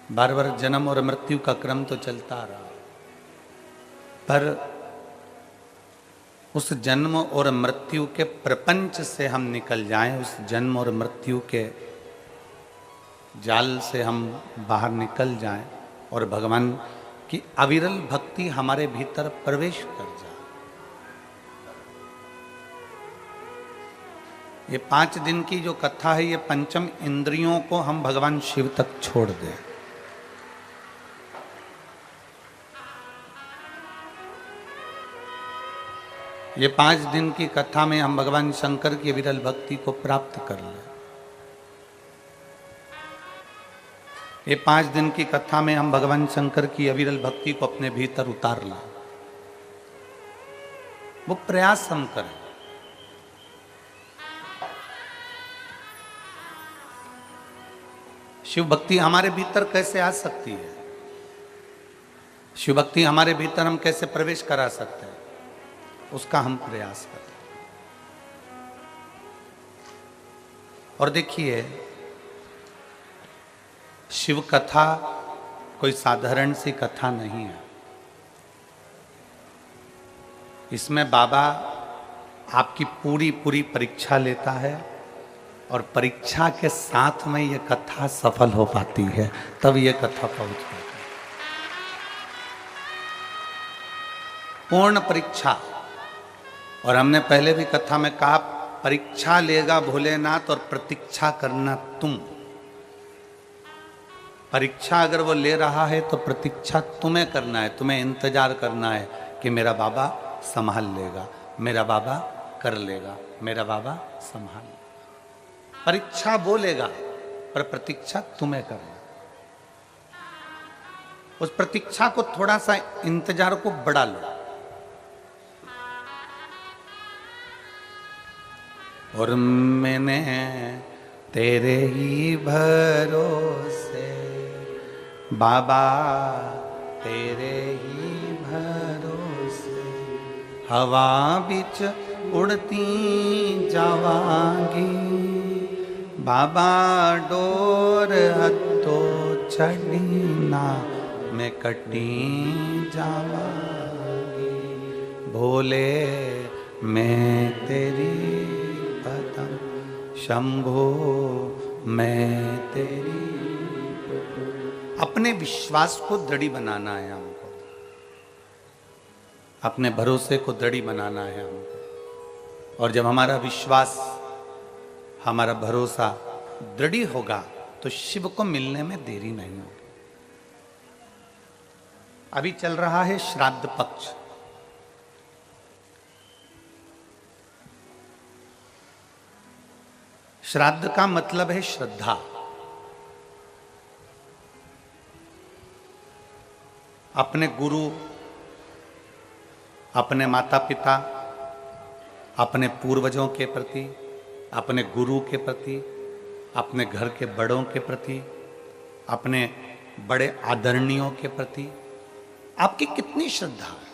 बार बार जन्म और मृत्यु का क्रम तो चलता रहा, पर उस जन्म और मृत्यु के प्रपंच से हम निकल जाएं, उस जन्म और मृत्यु के जाल से हम बाहर निकल जाएं और भगवान की अविरल भक्ति हमारे भीतर प्रवेश कर जाए। ये 5 दिन की जो कथा है, ये पंचम इंद्रियों को हम भगवान शिव तक छोड़ दें। ये 5 दिन की कथा में हम भगवान शंकर की विरल भक्ति को प्राप्त कर लें। ये 5 दिन की कथा में हम भगवान शंकर की अविरल भक्ति को अपने भीतर उतार लें। वो प्रयास हम करें। शिव भक्ति हमारे भीतर कैसे आ सकती है? शिव भक्ति हमारे भीतर हम कैसे प्रवेश करा सकते हैं? उसका हम प्रयास करते हैं। और देखिए, शिव कथा कोई साधारण सी कथा नहीं है। इसमें बाबा आपकी पूरी पूरी परीक्षा लेता है और परीक्षा के साथ में ये कथा सफल हो पाती है, तब ये कथा पहुंच पाती है। पूर्ण परीक्षा। और हमने पहले भी कथा में कहा, परीक्षा लेगा भोलेनाथ और प्रतीक्षा करना तुम। परीक्षा अगर वो ले रहा है तो प्रतीक्षा तुम्हें करना है, तुम्हें इंतजार करना है कि मेरा बाबा संभाल लेगा, मेरा बाबा कर लेगा, मेरा बाबा संभाल लेगा। परीक्षा वो लेगा, पर प्रतीक्षा तुम्हें करना। उस प्रतीक्षा को थोड़ा सा, इंतजार को बढ़ा लो। और मैंने तेरे ही भरोसे बाबा, तेरे ही भरोसे हवा बिच उड़ती जावांगी, बाबा डोर हथो छड़ी ना मैं कटी जावांगी, भोले मैं तेरी पदम, शंभो मैं तेरी। अपने विश्वास को दृढ़ बनाना है हमको, अपने भरोसे को दृढ़ बनाना है हमको। और जब हमारा विश्वास, हमारा भरोसा दृढ़ होगा तो शिव को मिलने में देरी नहीं होगी। अभी चल रहा है श्राद्ध पक्ष। श्राद्ध का मतलब है श्रद्धा। अपने गुरु, अपने माता पिता, अपने पूर्वजों के प्रति, अपने गुरु के प्रति, अपने घर के बड़ों के प्रति, अपने बड़े आदरणीयों के प्रति आपकी कितनी श्रद्धा है?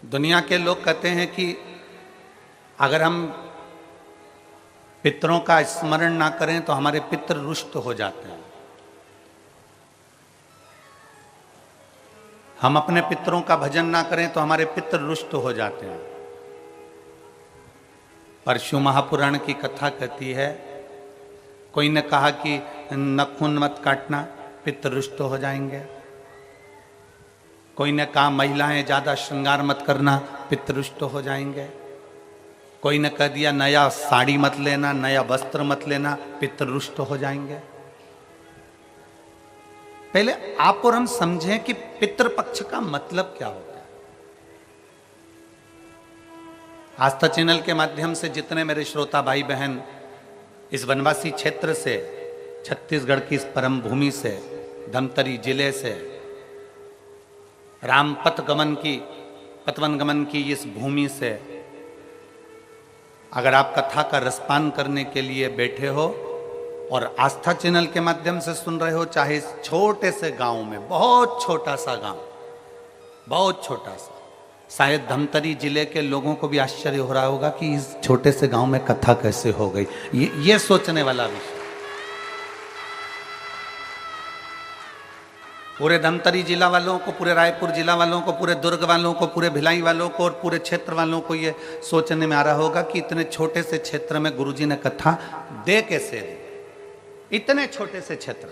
दुनिया के लोग कहते हैं कि अगर हम पितरों का स्मरण ना करें तो हमारे पितृ रुष्ट हो जाते हैं। हम अपने पितरों का भजन ना करें तो हमारे पितृ रुष्ट हो जाते हैं। परशु महापुराण की कथा कहती है, कोई ने कहा कि नखून मत काटना, पितृ रुष्ट हो जाएंगे। कोई ने कहा महिलाएं ज्यादा श्रृंगार मत करना, पितृष्ट हो जाएंगे। कोई ने कह दिया नया साड़ी मत लेना, नया वस्त्र मत लेना, पितृष्ट हो जाएंगे। पहले आप और हम समझें कि पितृपक्ष का मतलब क्या होता है। आस्था चैनल के माध्यम से जितने मेरे श्रोता भाई बहन इस वनवासी क्षेत्र से, छत्तीसगढ़ की इस परम भूमि से, धमतरी जिले से, राम पतवन गमन की इस भूमि से अगर आप कथा का रसपान करने के लिए बैठे हो और आस्था चैनल के माध्यम से सुन रहे हो, चाहे इस छोटे से गांव में, बहुत छोटा सा गांव, बहुत छोटा सा, शायद धमतरी जिले के लोगों को भी आश्चर्य हो रहा होगा कि इस छोटे से गांव में कथा कैसे हो गई। ये सोचने वाला विषय। पूरे धमतरी जिला वालों को, पूरे रायपुर जिला वालों को, पूरे दुर्ग वालों को, पूरे भिलाई वालों को और पूरे क्षेत्र वालों को ये सोचने में आ रहा होगा कि इतने छोटे से क्षेत्र में गुरुजी ने कथा दे कैसे दी। इतने छोटे से क्षेत्र,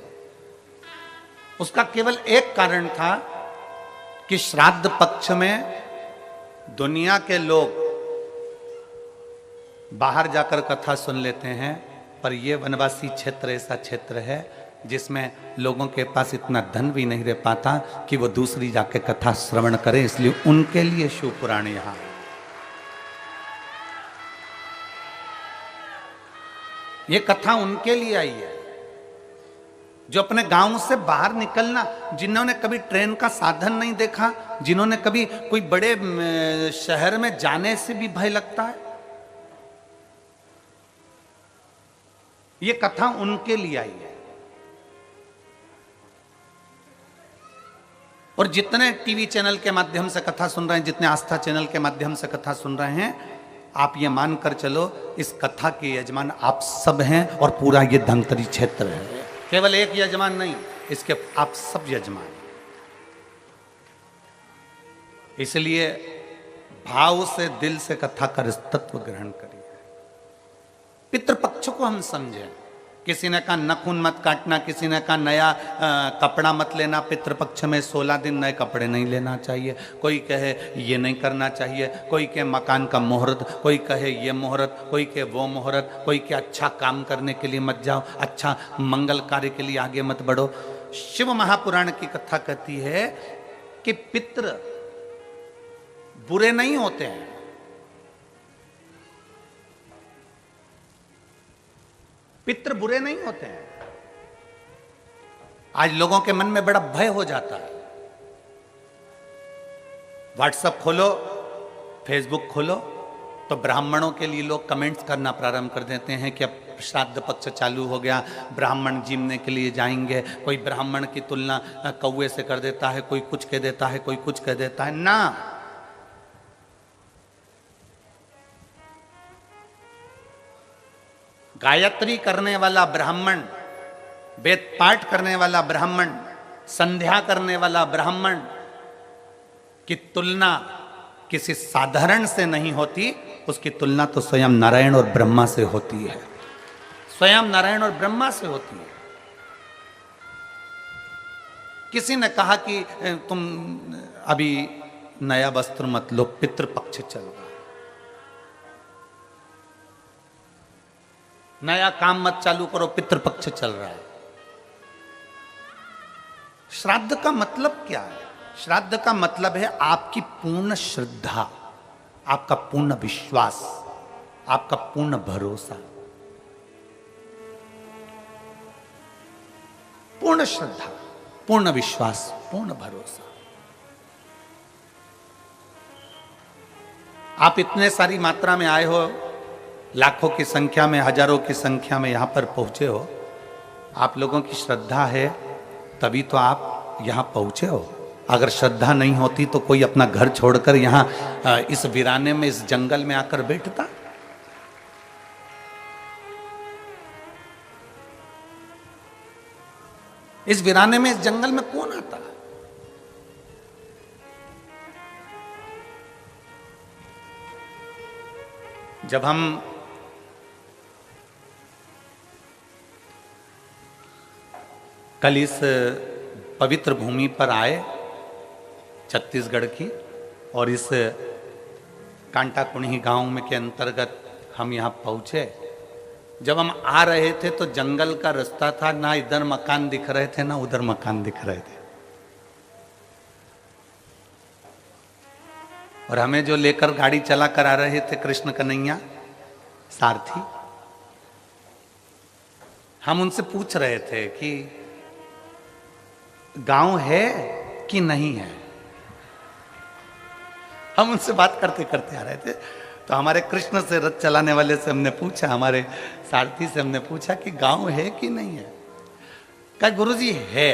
उसका केवल एक कारण था कि श्राद्ध पक्ष में दुनिया के लोग बाहर जाकर कथा सुन लेते हैं, पर यह वनवासी क्षेत्र ऐसा क्षेत्र है जिसमें लोगों के पास इतना धन भी नहीं रह पाता कि वो दूसरी जाके कथा श्रवण करें, इसलिए उनके लिए शिव पुराण यहां। ये कथा उनके लिए आई है जो अपने गांव से बाहर निकलना, जिन्होंने कभी ट्रेन का साधन नहीं देखा, जिन्होंने कभी कोई बड़े शहर में जाने से भी भय लगता है, ये कथा उनके लिए आई है। और जितने टीवी चैनल के माध्यम से कथा सुन रहे हैं, जितने आस्था चैनल के माध्यम से कथा सुन रहे हैं, आप ये मानकर चलो इस कथा के यजमान आप सब हैं और पूरा ये धमतरी क्षेत्र है। केवल एक यजमान नहीं, इसके आप सब यजमान। इसलिए भाव से, दिल से कथा का तत्व ग्रहण करिए। पितृपक्ष को हम समझें। किसी ने कहा नखून मत काटना, किसी ने कहा नया कपड़ा मत लेना, पितृपक्ष में 16 दिन नए कपड़े नहीं लेना चाहिए। कोई कहे ये नहीं करना चाहिए, कोई कहे मकान का मुहूर्त, कोई कहे ये मुहूर्त, कोई कहे वो मुहूर्त, कोई कहे अच्छा काम करने के लिए मत जाओ, अच्छा मंगल कार्य के लिए आगे मत बढ़ो। शिव महापुराण की कथा कहती है कि पितृ बुरे नहीं होते हैं, पितृ बुरे नहीं होते हैं। आज लोगों के मन में बड़ा भय हो जाता है। व्हाट्सएप खोलो, फेसबुक खोलो, तो ब्राह्मणों के लिए लोग कमेंट्स करना प्रारंभ कर देते हैं कि अब श्राद्ध पक्ष चालू हो गया, ब्राह्मण जीमने के लिए जाएंगे। कोई ब्राह्मण की तुलना कौवे से कर देता है, कोई कुछ कह देता है, कोई कुछ कह देता है। ना, गायत्री करने वाला ब्राह्मण, वेद पाठ करने वाला ब्राह्मण, संध्या करने वाला ब्राह्मण की तुलना किसी साधारण से नहीं होती, उसकी तुलना तो स्वयं नारायण और ब्रह्मा से होती है, स्वयं नारायण और ब्रह्मा से होती है। किसी ने कहा कि तुम अभी नया वस्त्र मत लो, पितृपक्ष चल रहा है, नया काम मत चालू करो, पितृपक्ष चल रहा है। श्राद्ध का मतलब क्या है? श्राद्ध का मतलब है आपकी पूर्ण श्रद्धा, आपका पूर्ण विश्वास, आपका पूर्ण भरोसा। पूर्ण श्रद्धा, पूर्ण विश्वास, पूर्ण भरोसा। आप इतने सारी मात्रा में आए हो, लाखों की संख्या में, हजारों की संख्या में यहां पर पहुंचे हो। आप लोगों की श्रद्धा है तभी तो आप यहां पहुंचे हो। अगर श्रद्धा नहीं होती तो कोई अपना घर छोड़कर यहां इस वीराने में, इस जंगल में आकर बैठता? इस वीराने में, इस जंगल में कौन आता? जब हम कल इस पवित्र भूमि पर आए छत्तीसगढ़ की, और इस कांटा कुणी गांव में के अंतर्गत हम यहाँ पहुँचे। जब हम आ रहे थे तो जंगल का रास्ता था, ना इधर मकान दिख रहे थे ना उधर मकान दिख रहे थे, और हमें जो लेकर गाड़ी चला कर आ रहे थे कृष्ण कन्हैया सारथी, हम उनसे पूछ रहे थे कि गांव है कि नहीं है। हम उनसे बात करते करते आ रहे थे, तो हमारे कृष्ण से रथ चलाने वाले से हमने पूछा, हमारे सारथी से हमने पूछा कि गांव है कि नहीं है। कहा गुरुजी है।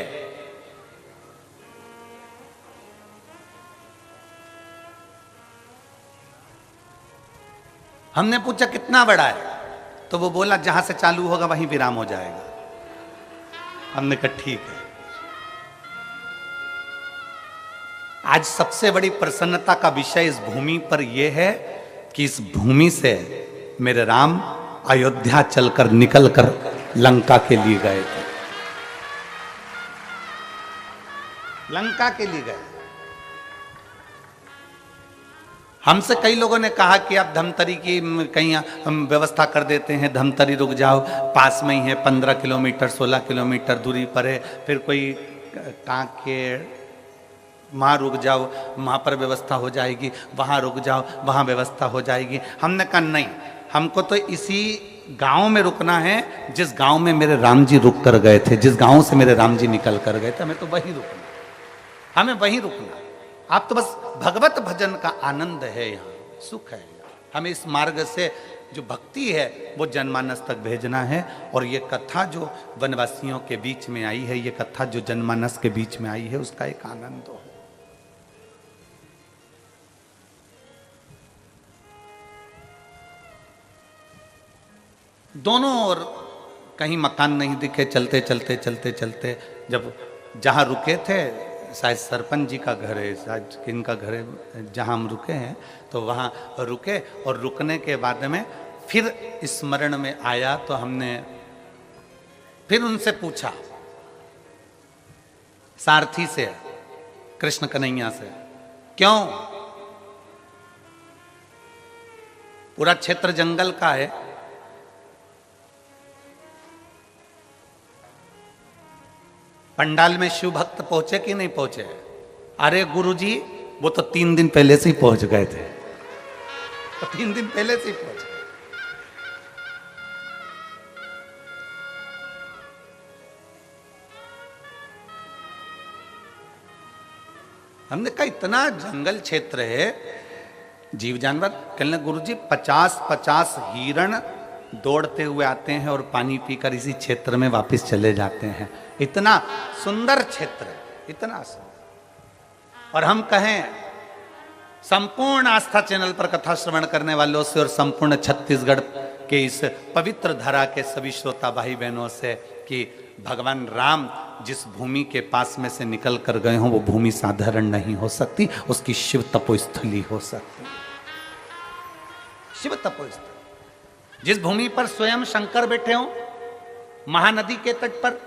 हमने पूछा कितना बड़ा है, तो वो बोला जहां से चालू होगा वहीं विराम हो जाएगा। हमने कहा ठीक है। आज सबसे बड़ी प्रसन्नता का विषय इस भूमि पर यह है कि इस भूमि से मेरे राम अयोध्या चलकर निकलकर लंका के लिए गए थे। लंका के लिए गए। हमसे कई लोगों ने कहा कि आप धमतरी की कहीं हम व्यवस्था कर देते हैं, धमतरी रुक जाओ, पास में ही है, 15 किलोमीटर 16 किलोमीटर दूरी पर है। फिर कोई कांकेर, वहाँ रुक जाओ, वहाँ पर व्यवस्था हो जाएगी, वहाँ रुक जाओ, वहाँ व्यवस्था हो जाएगी। हमने कहा नहीं, हमको तो इसी गांव में रुकना है जिस गांव में मेरे राम जी रुक कर गए थे, जिस गांव से मेरे राम जी निकल कर गए थे, हमें तो वहीं रुकना, हमें वहीं रुकना। आप तो बस भगवत भजन का आनंद है, यहाँ सुख है। हमें इस मार्ग से जो भक्ति है वो जनमानस तक भेजना है। और ये कथा जो वनवासियों के बीच में आई है, ये कथा जो जनमानस के बीच में आई है, उसका एक आनंद हो। दोनों ओर कहीं मकान नहीं दिखे, चलते चलते चलते चलते जब जहाँ रुके थे, शायद सरपंच जी का घर है, शायद किनका घर है, जहाँ हम रुके हैं, तो वहाँ रुके। और रुकने के बाद में फिर स्मरण में आया तो हमने फिर उनसे पूछा, सारथी से, कृष्ण कन्हैया से, क्यों पूरा क्षेत्र जंगल का है, पंडाल में शिव भक्त पहुंचे कि नहीं पहुंचे? अरे गुरुजी, वो तो 3 दिन पहले से ही पहुंच गए थे, तो 3 दिन पहले से ही पहुंच गए। हमने कहा इतना जंगल क्षेत्र है, जीव जानवर, कहने गुरुजी 50-50 हिरण दौड़ते हुए आते हैं और पानी पीकर इसी क्षेत्र में वापस चले जाते हैं। इतना सुंदर क्षेत्र, इतना सुंदर। और हम कहें संपूर्ण आस्था चैनल पर कथा श्रवण करने वालों से और संपूर्ण छत्तीसगढ़ के इस पवित्र धरा के सभी श्रोता भाई बहनों से कि भगवान राम जिस भूमि के पास में से निकल कर गए हों, वो भूमि साधारण नहीं हो सकती, उसकी शिव तपोस्थली हो सकती। शिव तपोस्थली, जिस भूमि पर स्वयं शंकर बैठे हों, महानदी के तट पर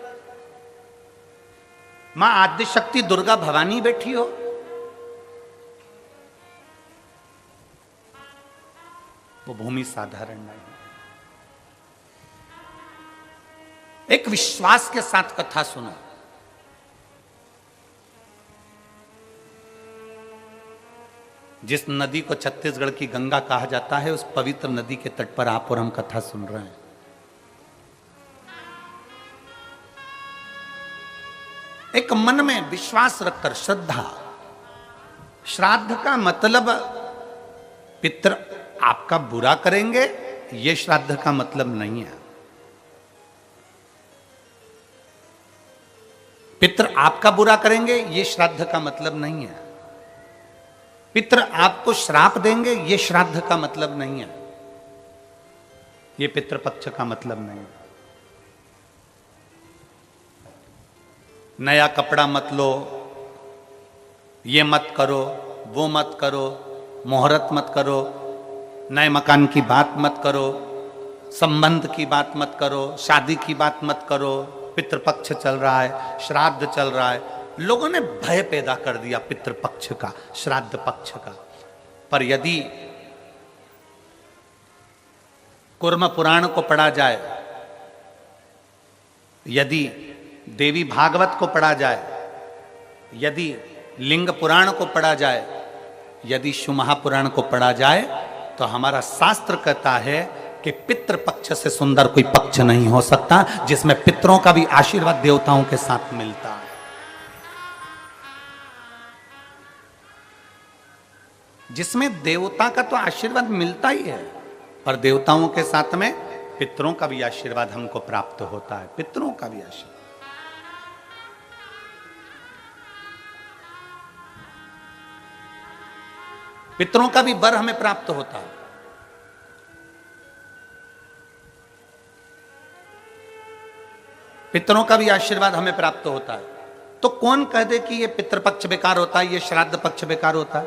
मां आद्यशक्ति दुर्गा भवानी बैठी हो, वो भूमि साधारण नहीं। एक विश्वास के साथ कथा सुनो। जिस नदी को छत्तीसगढ़ की गंगा कहा जाता है, उस पवित्र नदी के तट पर आप और हम कथा सुन रहे हैं। एक मन में विश्वास रखकर, श्रद्धा। श्राद्ध का मतलब पितर आपका बुरा करेंगे, ये श्राद्ध का मतलब नहीं है। पितर आपका बुरा करेंगे, ये श्राद्ध का मतलब नहीं है। पितर आपको श्राप देंगे, ये श्राद्ध का मतलब नहीं है। ये पितृपक्ष का मतलब नहीं है। नया कपड़ा मत लो, ये मत करो, वो मत करो, मुहूर्त मत करो, नए मकान की बात मत करो, संबंध की बात मत करो, शादी की बात मत करो, पितृपक्ष चल रहा है, श्राद्ध चल रहा है। लोगों ने भय पैदा कर दिया पितृपक्ष का, श्राद्ध पक्ष का। पर यदि कूर्म पुराण को पढ़ा जाए, यदि देवी भागवत को पढ़ा जाए, यदि लिंग पुराण को पढ़ा जाए, यदि शिव महापुराण को पढ़ा जाए, तो हमारा शास्त्र कहता है कि पितृ पक्ष से सुंदर कोई पक्ष नहीं हो सकता, जिसमें पितरों का भी आशीर्वाद देवताओं के साथ मिलता है। जिसमें देवता का तो आशीर्वाद मिलता ही है, पर देवताओं के साथ में पितरों का भी आशीर्वाद हमको प्राप्त होता है। पितरों का भी आशीर्वाद, पितरों का भी वर हमें प्राप्त होता है। पितरों का भी आशीर्वाद हमें प्राप्त होता है। तो कौन कह दे कि ये पितृपक्ष बेकार होता है, ये श्राद्ध पक्ष बेकार होता है?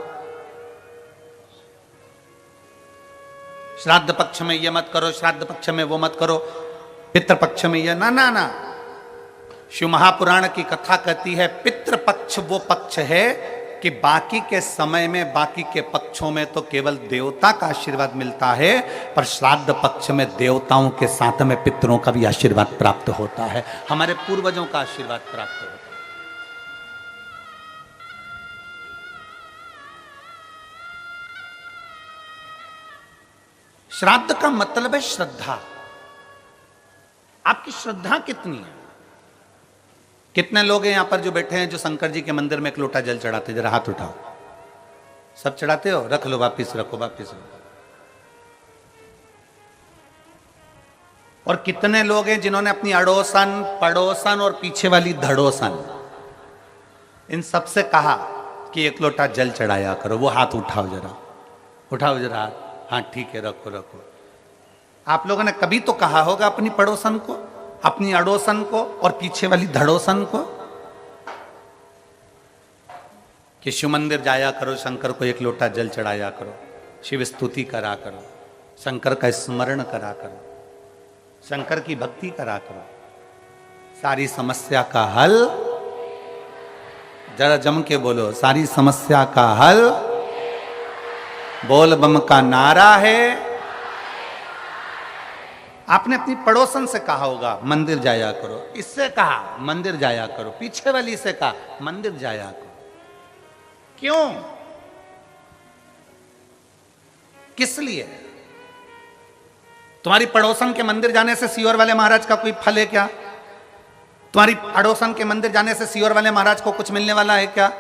श्राद्ध पक्ष में ये मत करो, श्राद्ध पक्ष में वो मत करो, पितृपक्ष में ये ना ना ना। शिव महापुराण की कथा कहती है पितृपक्ष वो पक्ष है कि बाकी के समय में, बाकी के पक्षों में तो केवल देवता का आशीर्वाद मिलता है, पर श्राद्ध पक्ष में देवताओं के साथ में पितरों का भी आशीर्वाद प्राप्त होता है, हमारे पूर्वजों का आशीर्वाद प्राप्त होता है। श्राद्ध का मतलब है श्रद्धा। आपकी श्रद्धा कितनी है? कितने लोग हैं यहां पर जो बैठे हैं जो शंकर जी के मंदिर में एक लोटा जल चढ़ाते? जरा हाथ उठाओ। सब चढ़ाते हो? रख लो, वापिस रखो, वापिस रखो। और कितने लोग हैं जिन्होंने अपनी अड़ोसन, पड़ोसन और पीछे वाली धड़ोसन, इन सबसे कहा कि एक लोटा जल चढ़ाया करो? वो हाथ उठाओ जरा, उठाओ जरा हाथ। हाँ ठीक है, रखो रखो। आप लोगों ने कभी तो कहा होगा अपनी पड़ोसन को, अपनी अड़ोसन को और पीछे वाली धड़ोसन को कि शिव मंदिर जाया करो, शंकर को एक लोटा जल चढ़ाया करो, शिव स्तुति करा करो, शंकर का स्मरण करा करो, शंकर की भक्ति करा करो, सारी समस्या का हल। जरा जम के बोलो, सारी समस्या का हल बोल बम का नारा है। आपने अपनी पड़ोसन से कहा होगा मंदिर जाया करो, इससे कहा मंदिर जाया करो, पीछे वाली से कहा मंदिर जाया करो। क्यों? किस लिए? तुम्हारी पड़ोसन के मंदिर जाने से सियोर वाले महाराज का कोई फल है क्या? तुम्हारी पड़ोसन के मंदिर जाने से सियोर वाले महाराज को कुछ मिलने वाला है क्या?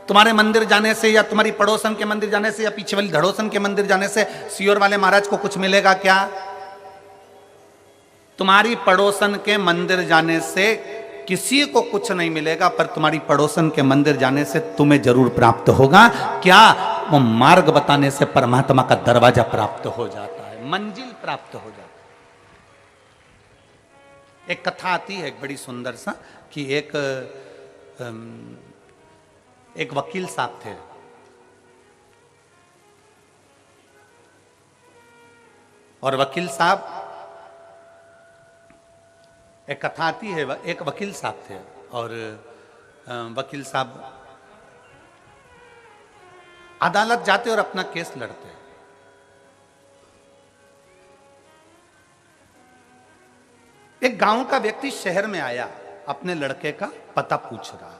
तुम्हारे मंदिर जाने से या तुम्हारी पड़ोसन के मंदिर जाने से या पीछे वाली धड़ोसन के मंदिर जाने से सियोर वाले महाराज को कुछ मिलेगा क्या? तुम्हारी पड़ोसन के मंदिर जाने से किसी को कुछ नहीं मिलेगा, पर तुम्हारी पड़ोसन के मंदिर जाने से तुम्हें जरूर प्राप्त होगा। क्या? वो मार्ग बताने से परमात्मा का दरवाजा प्राप्त हो जाता है, मंजिल प्राप्त हो जाता है। एक कथा आती है एक बड़ी सुंदर सा कि एक वकील साहब थे। और वकील साहब, एक कथा आती है, एक वकील साहब थे और वकील साहब अदालत जाते और अपना केस लड़ते। एक गांव का व्यक्ति शहर में आया, अपने लड़के का पता पूछ रहा।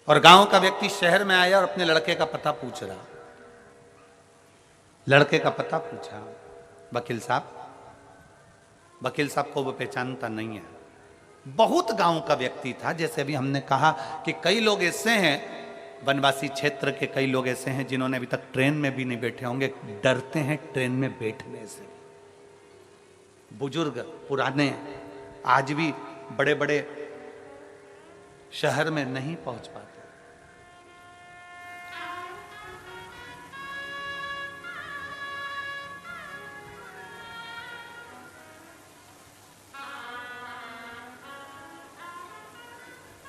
और गांव का व्यक्ति शहर में आया और अपने लड़के का पता पूछ रहा। लड़के का पता पूछा वकील साहब। वकील साहब को वो पहचानता नहीं है। बहुत गांव का व्यक्ति था। जैसे अभी हमने कहा कि कई लोग ऐसे हैं, वनवासी क्षेत्र के कई लोग ऐसे हैं जिन्होंने अभी तक ट्रेन में भी नहीं बैठे होंगे, डरते हैं ट्रेन में बैठने से। बुजुर्ग पुराने आज भी बड़े बड़े शहर में नहीं पहुंच पाते।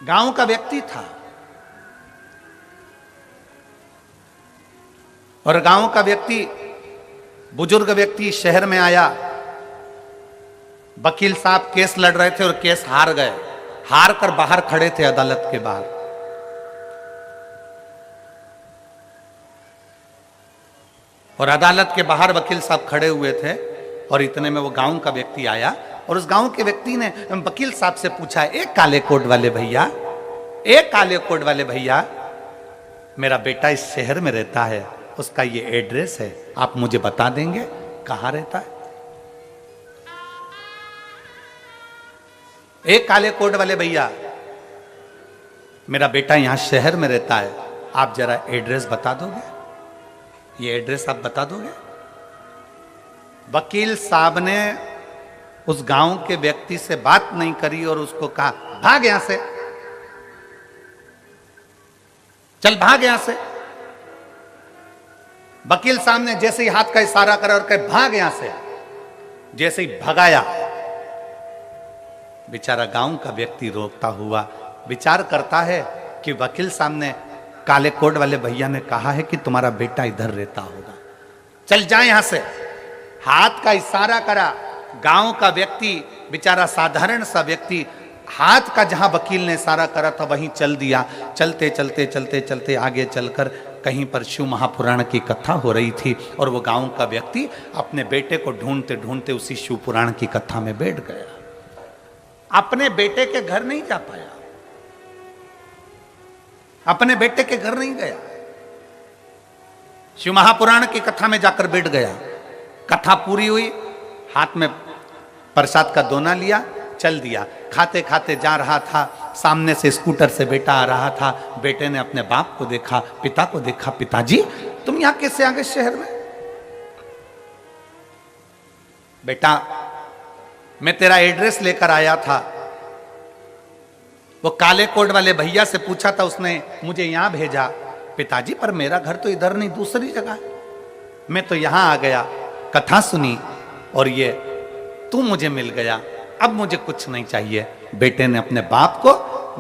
गांव का व्यक्ति था और गांव का व्यक्ति, बुजुर्ग व्यक्ति शहर में आया। वकील साहब केस लड़ रहे थे और केस हार गए। हार कर बाहर खड़े थे अदालत के बाहर। और अदालत के बाहर वकील साहब खड़े हुए थे और इतने में वो गांव का व्यक्ति आया और उस गांव के व्यक्ति ने वकील साहब से पूछा, एक काले कोट वाले भैया, एक काले कोट वाले भैया, मेरा बेटा इस शहर में रहता है, उसका ये एड्रेस है, आप मुझे बता देंगे कहां रहता है? एक काले कोट वाले भैया, मेरा बेटा यहां शहर में रहता है, आप जरा एड्रेस बता दोगे? ये एड्रेस आप बता दोगे? वकील साहब ने उस गांव के व्यक्ति से बात नहीं करी और उसको कहा, भाग यहां से, चल भाग यहां से। वकील साहब ने जैसे ही हाथ का इशारा करा और कहे भाग यहां से, जैसे ही भगाया बेचारा गांव का व्यक्ति रोकता हुआ विचार करता है कि वकील साहब ने, काले कोट वाले भैया ने कहा है कि तुम्हारा बेटा इधर रहता होगा, चल जाए यहां से। हाथ का इशारा करा। गांव का व्यक्ति, बेचारा साधारण सा व्यक्ति, हाथ का जहां वकील ने इशारा करा था वहीं चल दिया। चलते चलते चलते चलते आगे चलकर कहीं पर शिव महापुराण की कथा हो रही थी और वो गांव का व्यक्ति अपने बेटे को ढूंढते ढूंढते उसी शिव पुराण की कथा में बैठ गया। अपने बेटे के घर नहीं जा पाया, अपने बेटे के घर नहीं गया, शिव महापुराण की कथा में जाकर बैठ गया। कथा पूरी हुई, हाथ में प्रसाद का दोना लिया, चल दिया। खाते खाते जा रहा था, सामने से स्कूटर से बेटा आ रहा था। बेटे ने अपने बाप को देखा, पिता को देखा, पिताजी तुम यहां कैसे आ गए शहर में? बेटा मैं तेरा एड्रेस लेकर आया था, वो काले कोट वाले भैया से पूछा था, उसने मुझे यहां भेजा। पिताजी पर मेरा घर तो इधर नहीं, दूसरी जगह, मैं तो यहां आ गया, कथा सुनी और ये तू मुझे मिल गया, अब मुझे कुछ नहीं चाहिए। बेटे ने अपने बाप को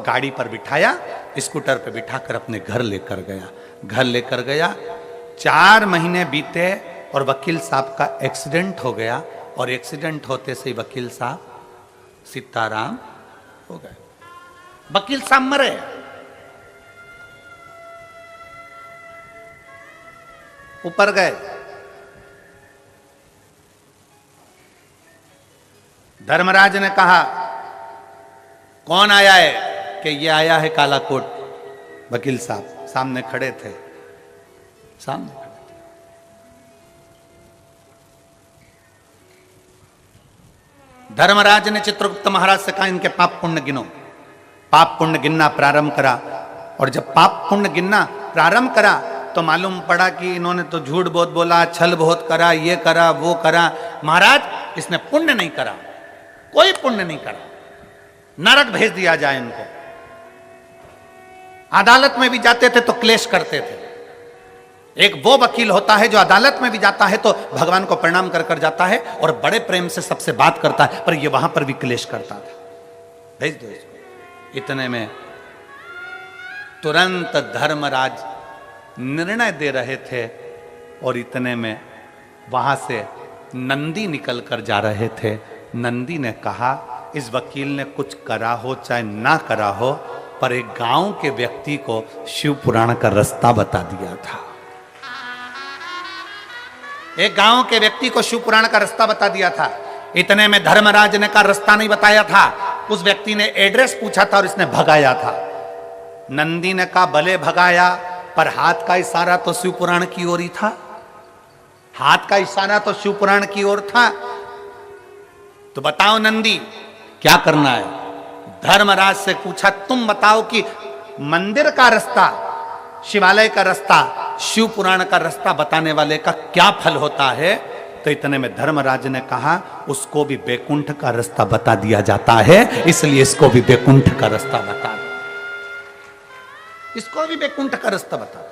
गाड़ी पर बिठाया, स्कूटर पर बिठाकर अपने घर लेकर गया। घर लेकर गया, 4 महीने बीते और वकील साहब का एक्सीडेंट हो गया और एक्सीडेंट होते से ही वकील साहब सीताराम हो गए। वकील साहब मरे। ऊपर गए, धर्मराज ने कहा कौन आया है? कि ये आया है काला कोट। वकील साहब सामने खड़े थे, सामने खड़े थे। धर्मराज ने चित्रगुप्त महाराज से कहा इनके पाप पुण्य गिनो। पाप पुण्य गिनना प्रारंभ करा और जब पाप पुण्य गिनना प्रारंभ करा तो मालूम पड़ा कि इन्होंने तो झूठ बहुत बोला, छल बहुत करा, ये करा वो करा। महाराज इसने पुण्य नहीं करा, कोई पुण्य नहीं करा, नरक भेज दिया जाए इनको। अदालत में भी जाते थे तो क्लेश करते थे। एक वो वकील होता है जो अदालत में भी जाता है तो भगवान को प्रणाम कर कर जाता है और बड़े प्रेम से सबसे बात करता है, पर ये वहां पर भी क्लेश करता था, भेज दो इसको। इतने में तुरंत धर्मराज निर्णय दे रहे थे और इतने में वहां से नंदी निकल कर जा रहे थे। नंदी ने कहा इस वकील ने कुछ करा हो चाहे ना करा हो, पर एक गांव के व्यक्ति को शिव पुराण का रास्ता बता दिया था। एक गांव के व्यक्ति को शिव पुराण का रास्ता बता दिया था। इतने में धर्मराज ने का रास्ता नहीं बताया था, उस व्यक्ति ने एड्रेस पूछा था और इसने भगाया था। नंदी ने कहा भले भगाया, पर हाथ का इशारा तो शिव पुराण की ओर ही था। हाथ का इशारा तो शिव पुराण की ओर था। तो बताओ नंदी क्या करना है? धर्मराज से पूछा तुम बताओ कि मंदिर का रास्ता, शिवालय का रास्ता, शिव पुराण का रास्ता बताने वाले का क्या फल होता है? तो इतने में धर्मराज ने कहा उसको भी बैकुंठ का रास्ता बता दिया जाता है, इसलिए इसको भी बैकुंठ का रास्ता बता दो, इसको भी बैकुंठ का रास्ता बता दो।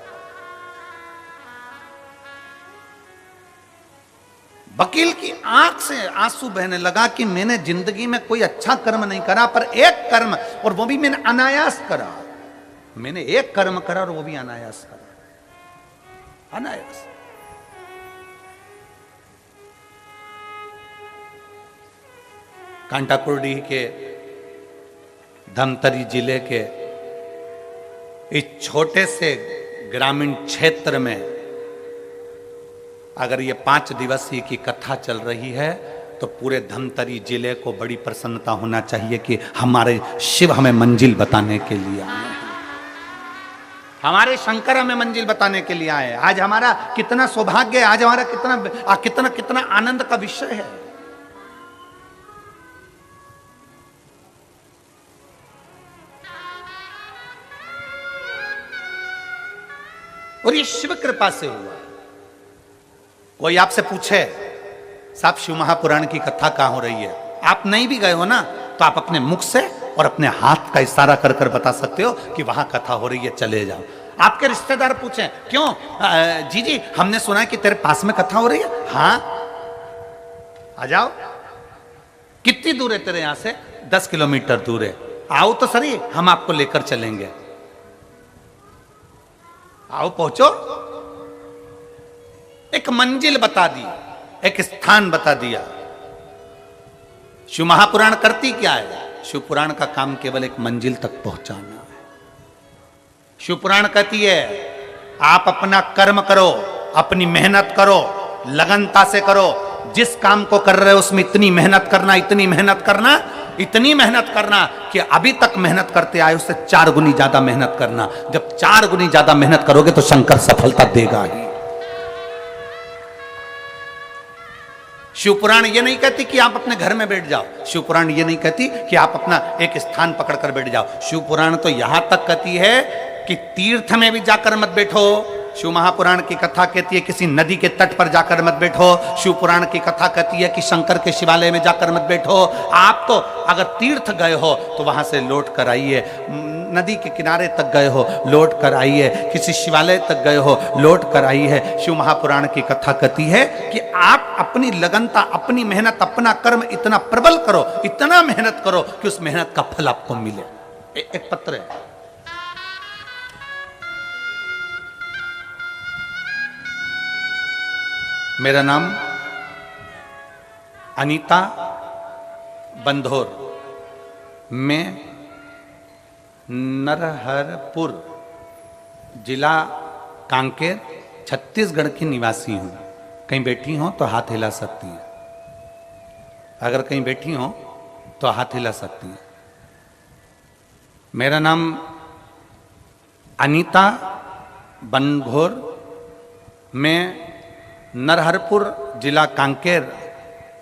वकील की आंख से आंसू बहने लगा कि मैंने जिंदगी में कोई अच्छा कर्म नहीं करा, पर एक कर्म, और वो भी मैंने अनायास करा। मैंने एक कर्म करा और वो भी अनायास करा, अनायास। कांटाकुर्डी के धमतरी जिले के इस छोटे से ग्रामीण क्षेत्र में अगर ये 5 दिवसीय की कथा चल रही है तो पूरे धमतरी जिले को बड़ी प्रसन्नता होना चाहिए कि हमारे शिव हमें मंजिल बताने के लिए आए हैं, हमारे शंकर हमें मंजिल बताने के लिए आए। आज हमारा कितना सौभाग्य है, आज हमारा कितना कितना कितना आनंद का विषय है। और ये शिव कृपा से हुआ। कोई आपसे पूछे साहब शिव महापुराण की कथा कहां हो रही है, आप नहीं भी गए हो ना, तो आप अपने मुख से और अपने हाथ का इशारा कर कर बता सकते हो कि वहां कथा हो रही है, चले जाओ। आपके रिश्तेदार पूछे क्यों जी हमने सुना है कि तेरे पास में कथा हो रही है, हाँ आ जाओ। कितनी दूर है तेरे यहां से? 10 किलोमीटर दूर है। आओ तो सही, हम आपको लेकर चलेंगे। आओ पहुंचो। एक मंजिल बता दी, एक स्थान बता दिया। शिव महापुराण करती क्या है? शिव पुराण का काम केवल एक मंजिल तक पहुंचाना है। शिव पुराण कहती है आप अपना कर्म करो, अपनी मेहनत करो, लगनता से करो। जिस काम को कर रहे हो उसमें इतनी मेहनत करना, इतनी मेहनत करना, इतनी मेहनत करना कि अभी तक मेहनत करते आए उससे 4 गुनी ज्यादा मेहनत करना। जब 4 गुनी ज्यादा मेहनत करोगे तो शंकर सफलता देगा ही। शिवपुराण ये नहीं कहती कि आप अपने घर में बैठ जाओ। शिवपुराण ये नहीं कहती कि आप अपना एक स्थान पकड़कर बैठ जाओ। शिवपुराण तो यहां तक कहती है कि तीर्थ में भी जाकर मत बैठो। शिव महापुराण की कथा कहती है किसी नदी के तट पर जाकर मत बैठो। शिव पुराण की कथा कहती है कि शंकर के शिवालय में जाकर मत बैठो। आप तो अगर तीर्थ गए हो तो वहां से लौट कर आइए, नदी के किनारे तक गए हो लौट कर आइए, किसी शिवालय तक गए हो लौट कर आइए। शिव महापुराण की कथा कहती है कि आप अपनी लगनता, अपनी मेहनत, अपना कर्म इतना प्रबल करो, इतना मेहनत करो कि उस मेहनत का फल आपको मिले। एक पत्र है, मेरा नाम अनीता बंधोर, मैं नरहरपुर जिला कांकेर छत्तीसगढ़ की निवासी हूँ। कहीं बैठी हो तो हाथ हिला सकती हैं। अगर कहीं बैठी हो तो हाथ हिला सकती हैं। मेरा नाम अनीता बंधोर, मैं नरहरपुर जिला कांकेर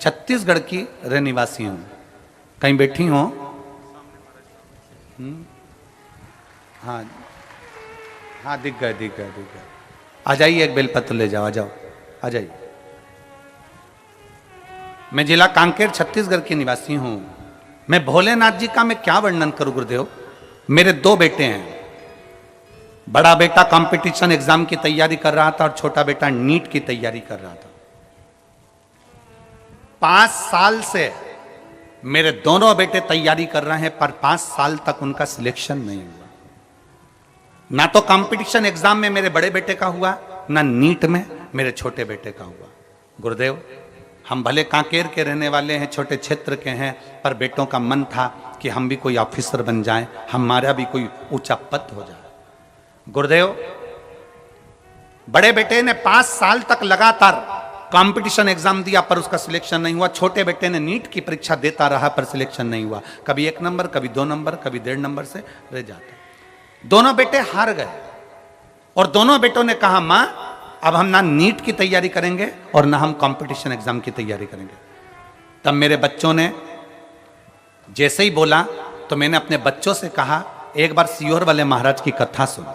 छत्तीसगढ़ की रहनिवासी हूँ। कहीं बैठी हो? हाँ हाँ, दिख गए दिख गए दिख गए। आ जाइए, एक बेलपत्र ले जाओ, आ जाओ, आ जाइए। मैं जिला कांकेर छत्तीसगढ़ की निवासी हूँ। मैं भोलेनाथ जी का मैं क्या वर्णन करूँ गुरुदेव। मेरे 2 बेटे हैं। बड़ा बेटा कंपटीशन एग्जाम की तैयारी कर रहा था और छोटा बेटा नीट की तैयारी कर रहा था। 5 साल से मेरे दोनों बेटे तैयारी कर रहे हैं, पर 5 साल तक उनका सिलेक्शन नहीं हुआ। ना तो कंपटीशन एग्जाम में मेरे बड़े बेटे का हुआ, ना नीट में मेरे छोटे बेटे का हुआ। गुरुदेव, हम भले कांकेर के रहने वाले हैं, छोटे क्षेत्र के हैं, पर बेटों का मन था कि हम भी कोई ऑफिसर बन जाएं, हमारा भी कोई ऊंचा पद हो जाए। गुरुदेव, बड़े बेटे ने 5 साल तक लगातार कंपटीशन एग्जाम दिया पर उसका सिलेक्शन नहीं हुआ। छोटे बेटे ने नीट की परीक्षा देता रहा पर सिलेक्शन नहीं हुआ। कभी 1 नंबर, कभी 2 नंबर, कभी 1.5 नंबर से रह जाते। दोनों बेटे हार गए और दोनों बेटों ने कहा मां, अब हम ना नीट की तैयारी करेंगे और ना हम कंपटीशन एग्जाम की तैयारी करेंगे। तब मेरे बच्चों ने जैसे ही बोला तो मैंने अपने बच्चों से कहा एक बार सीहोर वाले महाराज की कथा सुनो।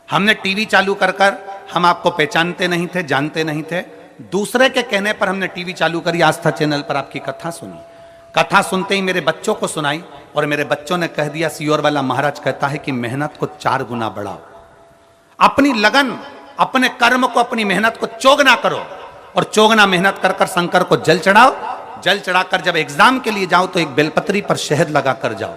हमने टीवी चालू कर हम आपको पहचानते नहीं थे, जानते नहीं थे। दूसरे के कहने पर हमने टीवी चालू करी, आस्था चैनल पर आपकी कथा सुनी। कथा सुनते ही मेरे बच्चों को सुनाई और मेरे बच्चों ने कह दिया सीहोर वाला महाराज कहता है कि मेहनत को 4 गुना बढ़ाओ, अपनी लगन, अपने कर्म को, अपनी मेहनत को चौगुना करो और चौगुना मेहनत कर कर शंकर को जल चढ़ाओ। जल चढ़ाकर जब एग्जाम के लिए जाओ तो एक बेलपत्री पर शहद लगा कर जाओ।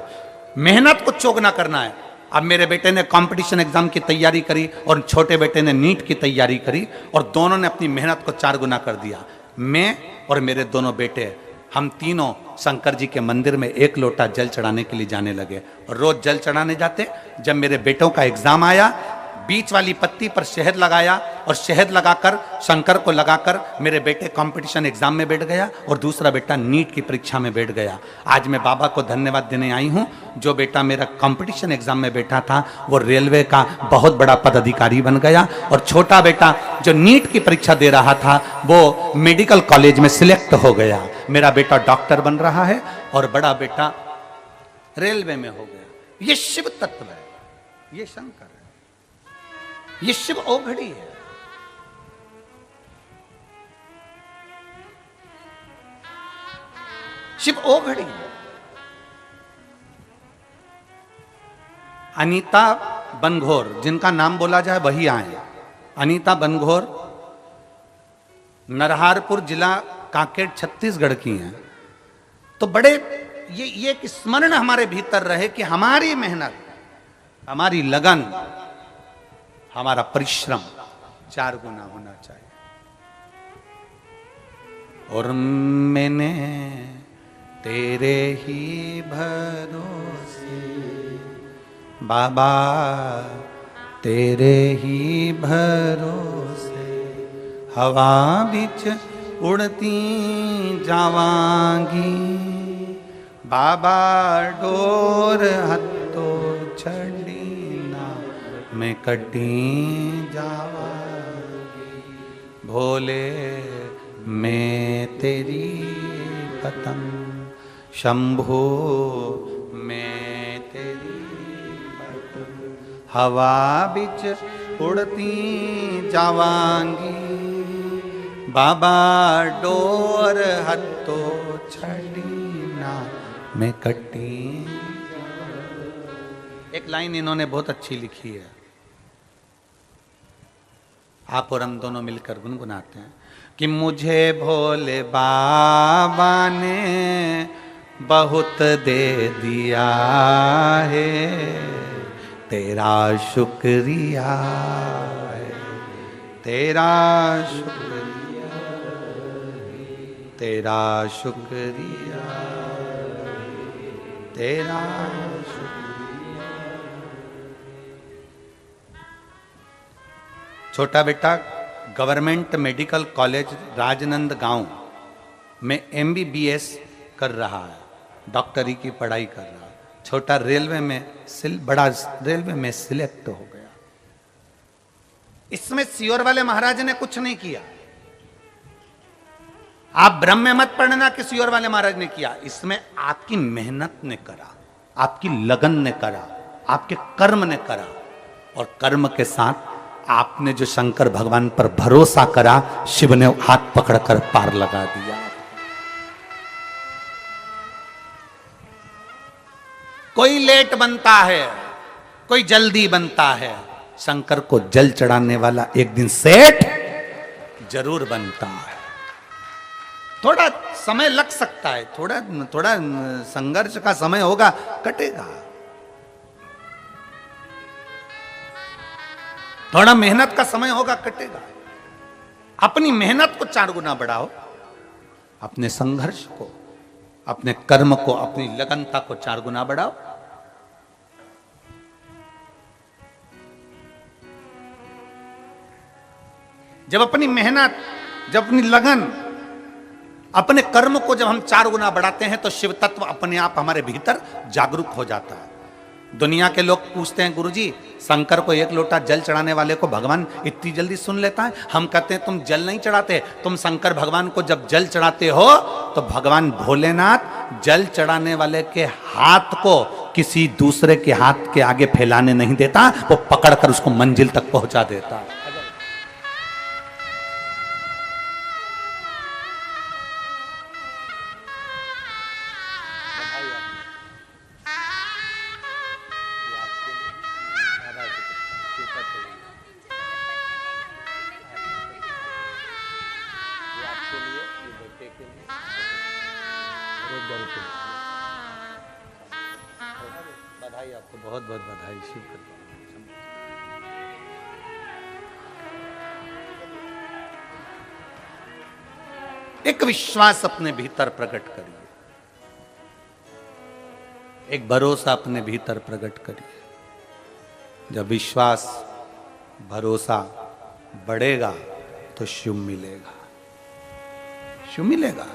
मेहनत को चौगुना करना है। अब मेरे बेटे ने कंपटीशन एग्जाम की तैयारी करी और छोटे बेटे ने नीट की तैयारी करी और दोनों ने अपनी मेहनत को 4 गुना कर दिया। मैं और मेरे दोनों बेटे, हम तीनों शंकर जी के मंदिर में 1 लोटा जल चढ़ाने के लिए जाने लगे और रोज जल चढ़ाने जाते। जब मेरे बेटों का एग्जाम आया, बीच वाली पत्ती पर शहद लगाया और शहद लगाकर शंकर को लगाकर मेरे बेटे कंपटीशन एग्जाम में बैठ गया और दूसरा बेटा नीट की परीक्षा में बैठ गया। आज मैं बाबा को धन्यवाद देने आई हूँ। जो बेटा मेरा कंपटीशन एग्जाम में बैठा था वो रेलवे का बहुत बड़ा पदाधिकारी बन गया और छोटा बेटा जो नीट की परीक्षा दे रहा था वो मेडिकल कॉलेज में सिलेक्ट हो गया। मेरा बेटा डॉक्टर बन रहा है और बड़ा बेटा रेलवे में हो गया। ये शिव तत्व है, ये शंकर है, ये शिव ओघड़ी है। शिव ओघड़ी है। अनीता बनघोर, जिनका नाम बोला जाए वही आए। अनीता बनघोर नरहारपुर जिला कांकेर छत्तीसगढ़ की हैं। तो बड़े ये एक स्मरण हमारे भीतर रहे कि हमारी मेहनत, हमारी लगन, हमारा परिश्रम 4 गुना होना चाहिए। और मैंने तेरे ही भरोसे बाबा, तेरे ही भरोसे हवा बिच उड़ती जावांगी बाबा, डोर हत्तो छड़ी ना मैं कटी जावांगी। भोले मैं तेरी पतंग, शंभो मैं तेरी पतंग, हवा बिच उड़ती जावांगी बाबा, डोर हत्तो छड़ी ना मैं कटी। एक लाइन इन्होंने बहुत अच्छी लिखी है, आप और हम दोनों मिलकर गुनगुनाते हैं कि मुझे भोले बाबा ने बहुत दे दिया है, तेरा शुक्रिया है, तेरा शुक्रिया, तेरा शुक्रिया, तेरा शुक्रिया। छोटा बेटा गवर्नमेंट मेडिकल कॉलेज राजनंद गांव में MBBS कर रहा है, डॉक्टरी की पढ़ाई कर रहा है। छोटा रेलवे में बड़ा रेलवे में सिलेक्ट हो गया। इसमें सियोर वाले महाराज ने कुछ नहीं किया। आप ब्रह्म में मत पढ़ना कि सियोर वाले महाराज ने किया, इसमें आपकी मेहनत ने करा, आपकी लगन ने करा, आपके कर्म ने करा। और कर्म के साथ आपने जो शंकर भगवान पर भरोसा करा, शिव ने हाथ पकड़कर पार लगा दिया। कोई लेट बनता है, कोई जल्दी बनता है, शंकर को जल चढ़ाने वाला एक दिन सेठ जरूर बनता है। थोड़ा समय लग सकता है, थोड़ा संघर्ष का समय होगा, कटेगा। थोड़ा मेहनत का समय होगा, कटेगा। अपनी मेहनत को 4 गुना बढ़ाओ, अपने संघर्ष को, अपने कर्म को, अपनी लगनता को 4 गुना बढ़ाओ। जब अपनी मेहनत, जब अपनी लगन, अपने कर्म को जब हम 4 गुना बढ़ाते हैं तो शिव तत्व अपने आप हमारे भीतर जागरूक हो जाता है। दुनिया के लोग पूछते हैं, गुरुजी शंकर को 1 लोटा जल चढ़ाने वाले को भगवान इतनी जल्दी सुन लेता है? हम कहते हैं तुम जल नहीं चढ़ाते, तुम शंकर भगवान को जब जल चढ़ाते हो तो भगवान भोलेनाथ जल चढ़ाने वाले के हाथ को किसी दूसरे के हाथ के आगे फैलाने नहीं देता, वो पकड़कर उसको मंजिल तक पहुंचा देता है। बधाई आपको, बहुत बहुत बधाई। शिव एक विश्वास अपने भीतर प्रकट करिए, एक भरोसा अपने भीतर प्रकट करिए। जब विश्वास भरोसा बढ़ेगा तो शिव मिलेगा, शिव मिलेगा।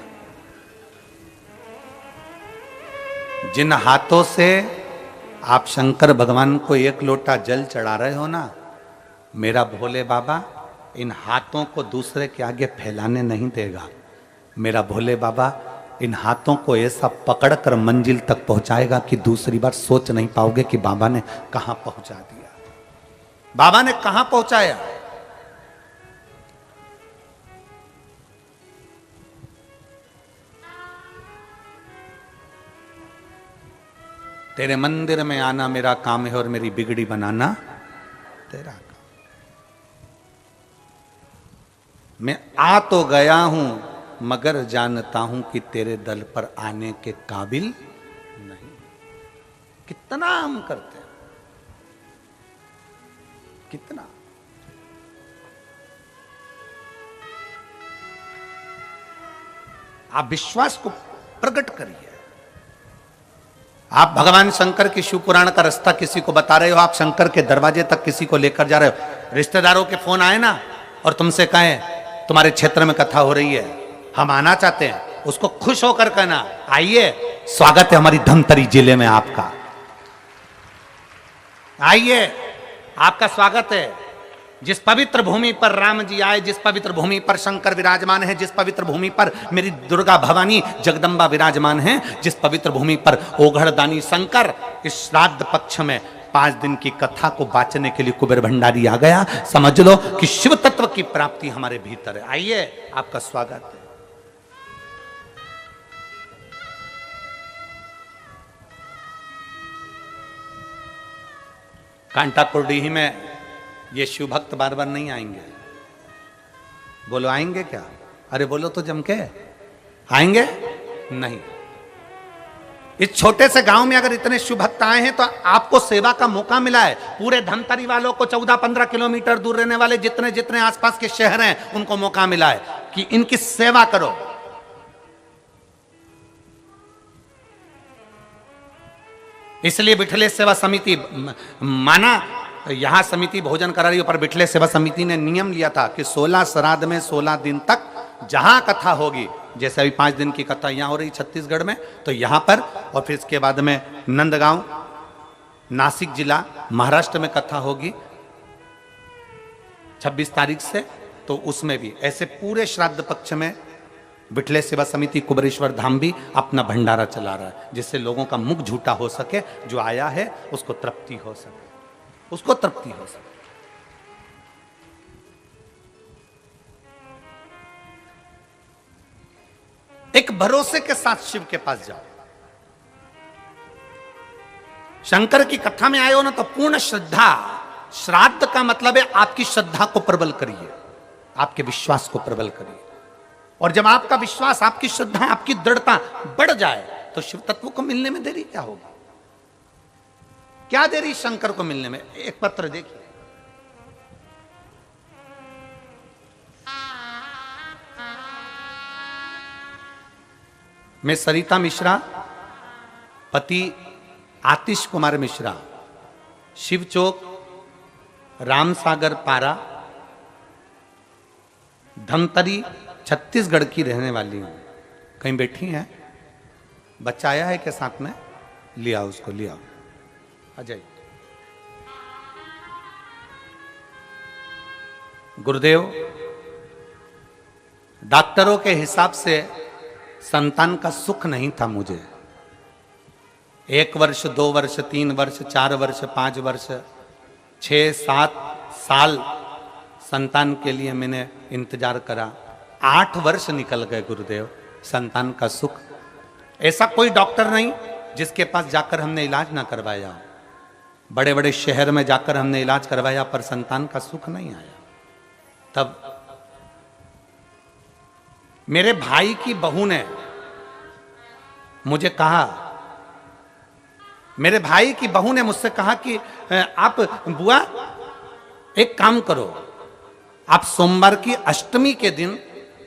जिन हाथों से आप शंकर भगवान को 1 लोटा जल चढ़ा रहे हो ना, मेरा भोले बाबा इन हाथों को दूसरे के आगे फैलाने नहीं देगा। मेरा भोले बाबा इन हाथों को ऐसा पकड़कर मंजिल तक पहुंचाएगा कि दूसरी बार सोच नहीं पाओगे कि बाबा ने कहां पहुंचा दिया, बाबा ने कहां पहुंचाया। तेरे मंदिर में आना मेरा काम है और मेरी बिगड़ी बनाना तेरा काम। मैं आ तो गया हूं मगर जानता हूं कि तेरे दल पर आने के काबिल नहीं। कितना हम करते हैं, कितना। आप विश्वास को प्रकट करिए। आप भगवान शंकर की शिव पुराण का रास्ता किसी को बता रहे हो, आप शंकर के दरवाजे तक किसी को लेकर जा रहे हो, रिश्तेदारों के फोन आए ना और तुमसे कहें तुम्हारे क्षेत्र में कथा हो रही है, हम आना चाहते हैं, उसको खुश होकर कहना आइए, स्वागत है हमारी धमतरी जिले में आपका, आइए आपका स्वागत है। जिस पवित्र भूमि पर राम जी आए, जिस पवित्र भूमि पर शंकर विराजमान है, जिस पवित्र भूमि पर मेरी दुर्गा भवानी जगदम्बा विराजमान है, जिस पवित्र भूमि पर ओघड़दानी शंकर, इस श्राद्ध पक्ष में 5 दिन की कथा को बांचने के लिए कुबेर भंडारी आ गया। समझ लो कि शिव तत्व की प्राप्ति हमारे भीतर है। आइए आपका स्वागत है। कांटापुर डीही में ये शिव भक्त बार बार नहीं आएंगे। बोलो आएंगे क्या? अरे बोलो तो जम के, आएंगे नहीं। इस छोटे से गांव में अगर इतने शिव भक्त आए हैं तो आपको सेवा का मौका मिला है। पूरे धमतरी वालों को 14-15 किलोमीटर दूर रहने वाले जितने जितने आसपास के शहर हैं उनको मौका मिला है कि इनकी सेवा करो। इसलिए बिठले सेवा समिति माना, यहां समिति भोजन करा रही है, पर बिठले सेवा समिति ने नियम लिया था कि 16 श्राद्ध में 16 दिन तक जहां कथा होगी, जैसे अभी 5 दिन की कथा यहां हो रही छत्तीसगढ़ में, तो यहां पर, और फिर इसके बाद में नंदगांव नासिक जिला महाराष्ट्र में कथा होगी 26 तारीख से, तो उसमें भी ऐसे पूरे श्राद्ध पक्ष में बिठले सेवा समिति कुबेरेश्वर धाम भी अपना भंडारा चला रहा है, जिससे लोगों का मुख झूठा हो सके, जो आया है उसको तृप्ति हो सके, उसको तृप्ति हो सके। एक भरोसे के साथ शिव के पास जाओ। शंकर की कथा में आए हो ना तो पूर्ण श्रद्धा, श्राद्ध का मतलब है आपकी श्रद्धा को प्रबल करिए, आपके विश्वास को प्रबल करिए। और जब आपका विश्वास, आपकी श्रद्धा, आपकी दृढ़ता बढ़ जाए तो शिव तत्व को मिलने में देरी क्या होगी? क्या देरी शंकर को मिलने में? एक पत्र देखिए, मैं सरिता मिश्रा, पति आतिश कुमार मिश्रा, शिव चौक, रामसागर पारा, धमतरी, छत्तीसगढ़ की रहने वाली हूं। कहीं बैठी हैं? बच्चा आया है के साथ में? लिया उसको, लिया अजय। गुरुदेव, डॉक्टरों के हिसाब से संतान का सुख नहीं था मुझे। 1 वर्ष, 2 वर्ष, 3 वर्ष, 4 वर्ष, 5 वर्ष, 6-7 साल संतान के लिए मैंने इंतजार करा। 8 वर्ष निकल गए गुरुदेव, संतान का सुख। ऐसा कोई डॉक्टर नहीं जिसके पास जाकर हमने इलाज ना करवाया। बड़े बड़े शहर में जाकर हमने इलाज करवाया पर संतान का सुख नहीं आया। तब मेरे भाई की बहू ने मुझे कहा, मेरे भाई की बहू ने मुझसे कहा कि आप बुआ एक काम करो, आप सोमवार की अष्टमी के दिन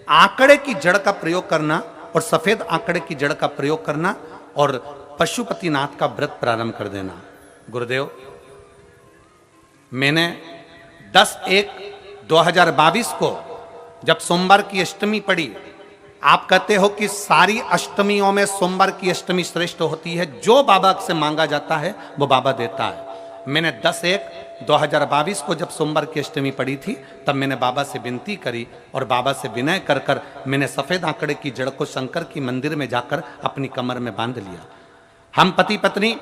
आंकड़े की जड़ का प्रयोग करना और सफेद आंकड़े की जड़ का प्रयोग करना और पशुपतिनाथ का व्रत प्रारंभ कर देना। गुरुदेव, मैंने 10/1/2022 को जब सोमवार की अष्टमी पड़ी, आप कहते हो कि सारी अष्टमियों में सोमवार की अष्टमी श्रेष्ठ होती है, जो बाबा से मांगा जाता है वो बाबा देता है। मैंने 10/1/2022 को जब सोमवार की अष्टमी पड़ी थी तब मैंने बाबा से विनती करी और बाबा से विनय कर कर मैंने सफेद आंकड़े की जड़ को शंकर की मंदिर में जाकर अपनी कमर में बांध लिया। हम पति पत्नी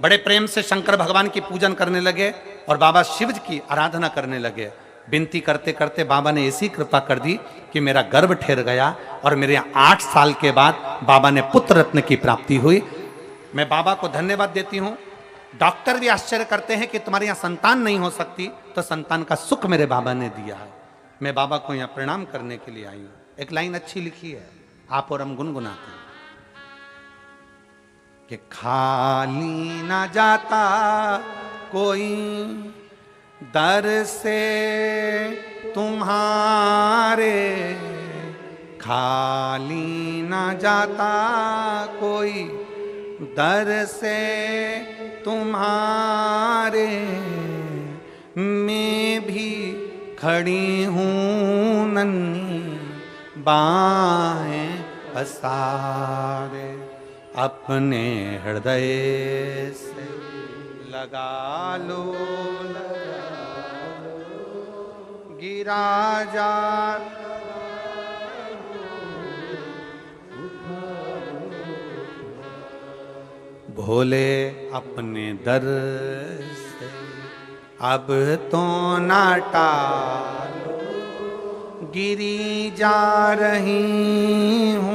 बड़े प्रेम से शंकर भगवान की पूजन करने लगे और बाबा शिव की आराधना करने लगे। विनती करते करते बाबा ने ऐसी कृपा कर दी कि मेरा गर्भ ठहर गया और मेरे 8 साल के बाद बाबा ने पुत्र रत्न की प्राप्ति हुई। मैं बाबा को धन्यवाद देती हूँ। डॉक्टर भी आश्चर्य करते हैं कि तुम्हारे यहाँ संतान नहीं हो सकती, तो संतान का सुख मेरे बाबा ने दिया है। मैं बाबा को यहाँ प्रणाम करने के लिए आई हूँ। एक लाइन अच्छी लिखी है, आप और हम गुनगुनाते हैं कि खाली ना जाता कोई दर से तुम्हारे, खाली ना जाता कोई दर से तुम्हारे, मैं भी खड़ी हूँ नन्ही बाहें पसारे, अपने हृदय से लगा लो, गिरा जा भोले अपने दर से अब तो ना टालो, गिरी जा रही हूँ।